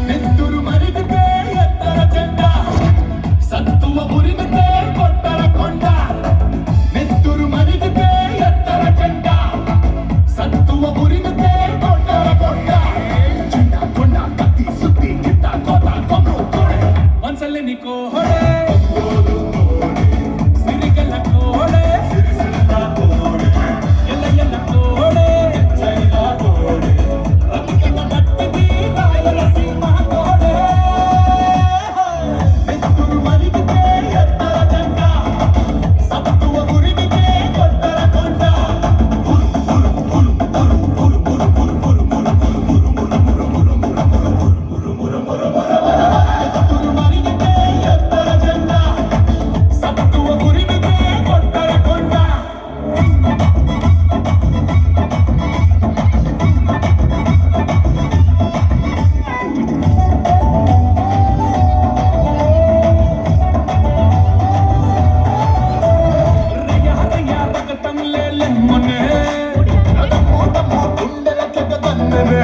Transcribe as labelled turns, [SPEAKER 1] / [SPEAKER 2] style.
[SPEAKER 1] నెత్తురు మరిగితే ఎత్తర జెండా సత్తువ ఉరిగితే కొట్టర కొండ నెత్తురు మరిగితే ఎత్తర జెండా సత్తువ ఉరిగితే కొట్టర కొండ జెండా కొండ కత్తి సుత్తి గిత్త కోత కొమ్ము కోడే వన్సల్లి నీకో హోడే సిరిగల కోడే సిరిసిల్ల కోడే ఎల్ల ఎల్ల కోడే చైనా కోడే రతికల గట్టిది రాయలసీమ కోడే నెత్తురు మరిగితే ఎత్తర జెండా సత్తువ ఉరిగితే కొట్టర కొండ నెత్తురు మరిగితే ఎత్తర జెండా సత్తువ ఉరిగితే కొట్టర కొండ రయ్య రయ్య రగతం లేలెమ్మనే రగమోటమో గుండెల కెగదన్నెనే